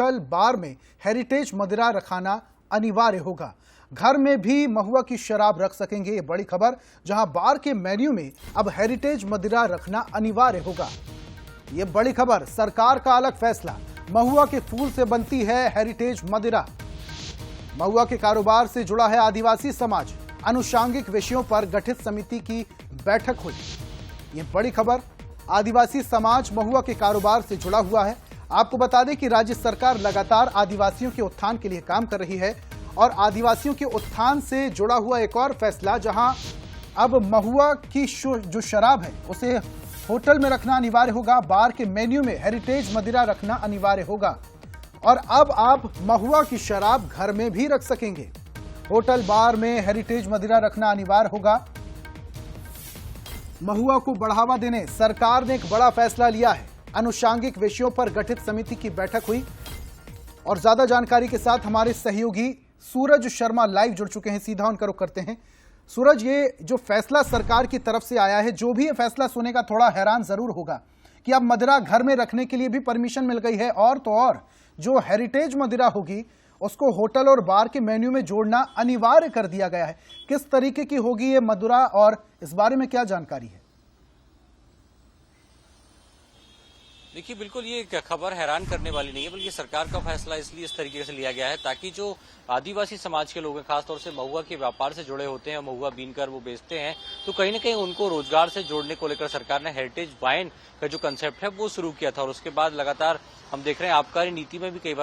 Hotel bar में heritage मदिरा रखाना अनिवार्य होगा। घर में भी महुआ की शराब रख सकेंगे, ये बड़ी खबर। जहां बार के मेन्यू में अब हेरिटेज मदिरा रखना अनिवार्य होगा, ये बड़ी खबर। सरकार का अलग फैसला, महुआ के फूल से बनती है हेरिटेज मदिरा। महुआ के कारोबार से जुड़ा है आदिवासी समाज, अनुषांगिक विषयों पर गठित समिति की बैठक हुई, ये बड़ी खबर। आदिवासी समाज महुआ के कारोबार से जुड़ा हुआ है। आपको बता दें कि राज्य सरकार लगातार आदिवासियों के उत्थान के लिए काम कर रही है और आदिवासियों के उत्थान से जुड़ा हुआ एक और फैसला, जहां अब महुआ की जो शराब है उसे होटल में रखना अनिवार्य होगा, बार के मेन्यू में हेरिटेज मदिरा रखना अनिवार्य होगा और अब आप महुआ की शराब घर में भी रख सकेंगे। होटल बार में हेरिटेज मदिरा रखना अनिवार्य होगा। महुआ को बढ़ावा देने सरकार ने एक बड़ा फैसला लिया है। अनुषांगिक विषयों पर गठित समिति की बैठक हुई और ज्यादा जानकारी के साथ हमारे सहयोगी सूरज शर्मा लाइव जुड़ चुके हैं, सीधा उनका रुख करते हैं। सूरज, ये जो फैसला सरकार की तरफ से आया है, जो भी ये फैसला सुनेगा थोड़ा हैरान जरूर होगा कि अब मदिरा घर में रखने के लिए भी परमिशन मिल गई है और तो और जो हेरिटेज मदिरा होगी उसको होटल और बार के मेन्यू में जोड़ना अनिवार्य कर दिया गया है। किस तरीके की होगी ये मदिरा और इस बारे में क्या जानकारी है? देखिए, बिल्कुल ये खबर हैरान करने वाली नहीं है, बल्कि सरकार का फैसला इसलिए इस तरीके से लिया गया है ताकि जो आदिवासी समाज के लोग हैं, खासतौर से महुआ के व्यापार से जुड़े होते हैं, महुआ बीनकर वो बेचते हैं, तो कहीं ना कहीं उनको रोजगार से जोड़ने को लेकर सरकार ने हेरिटेज वाइन का जो कंसेप्ट है वो शुरू किया था और उसके बाद लगातार हम देख रहे हैं आबकारी नीति में भी कई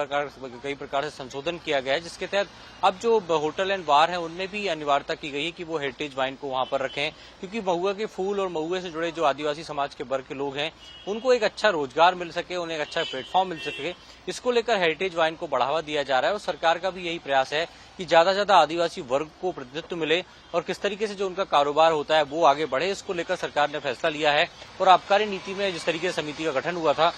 प्रकार से संशोधन किया गया है, जिसके तहत अब जो होटल एंड बार है उनमें भी अनिवार्यता की गई है कि वो हेरिटेज वाइन को वहां पर रखें, क्योंकि महुआ के फूल और महुए से जुड़े जो आदिवासी समाज के वर्ग के लोग हैं उनको एक अच्छा रोजगार मिल सके, उन्हें एक अच्छा प्लेटफॉर्म मिल सके, इसको लेकर हेरिटेज वाइन को बढ़ावा दिया जा रहा है और सरकार का भी यही प्रयास है कि ज्यादा से ज्यादा आदिवासी वर्ग को प्रतिनिधित्व मिले और किस तरीके से जो उनका कारोबार होता है वो आगे बढ़े। इसको लेकर सरकार ने फैसला लिया है और आबकारी नीति में जिस तरीके से समिति का गठन हुआ था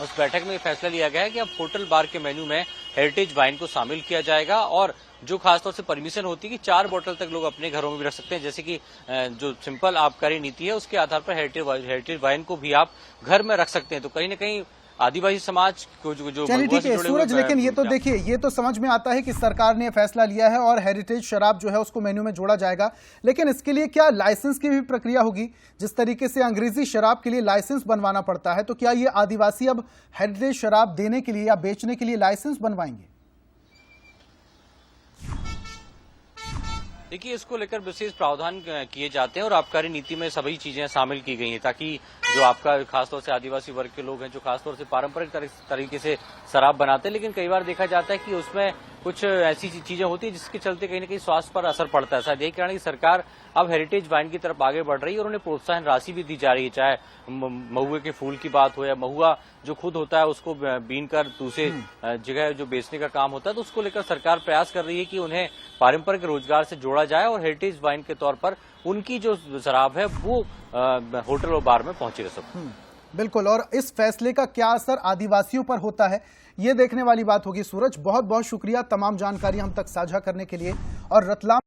उस बैठक में फैसला लिया गया है कि अब होटल बार के मेन्यू में हेरिटेज वाइन को शामिल किया जाएगा और जो खासतौर से परमिशन होती है कि 4 बोतल तक लोग अपने घरों में भी रख सकते हैं, जैसे कि जो सिंपल आबकारी नीति है उसके आधार पर हेरिटेज वाइन को भी आप घर में रख सकते हैं। तो कहीं ना कहीं आदिवासी समाज को जो चलिए ठीक है सूरज, लेकिन ये तो देखिए, ये तो समझ में आता है कि सरकार ने फैसला लिया है और हेरिटेज शराब जो है उसको मेन्यू में जोड़ा जाएगा, लेकिन इसके लिए क्या लाइसेंस की भी प्रक्रिया होगी? जिस तरीके से अंग्रेजी शराब के लिए लाइसेंस बनवाना पड़ता है, तो क्या ये आदिवासी अब हेरिटेज शराब देने के लिए या बेचने के लिए लाइसेंस बनवाएंगे? देखिए, इसको लेकर विशेष प्रावधान किए जाते हैं और आबकारी नीति में सभी चीजें शामिल की गई हैं ताकि जो आपका खासतौर से आदिवासी वर्ग के लोग हैं जो खासतौर से पारंपरिक तरीके से शराब बनाते हैं, लेकिन कई बार देखा जाता है कि उसमें कुछ ऐसी चीजें होती है जिसके चलते कहीं ना कहीं स्वास्थ्य पर असर पड़ता है। शायद यही कारण है कि सरकार अब हेरिटेज वाइन की तरफ आगे बढ़ रही है और उन्हें प्रोत्साहन राशि भी दी जा रही है, चाहे महुए के फूल की बात हो या महुआ जो खुद होता है उसको बीन कर दूसरे जगह जो बेचने का काम होता है, तो उसको लेकर सरकार प्रयास कर रही है कि उन्हें पारंपरिक रोजगार से जोड़ा जाए और हेरिटेज वाइन के तौर पर उनकी जो शराब है वो होटल और बार में पहुंची रह सके। बिल्कुल, और इस फैसले का क्या असर आदिवासियों पर होता है ये देखने वाली बात होगी। सूरज, बहुत बहुत शुक्रिया तमाम जानकारी हम तक साझा करने के लिए। और रतलाम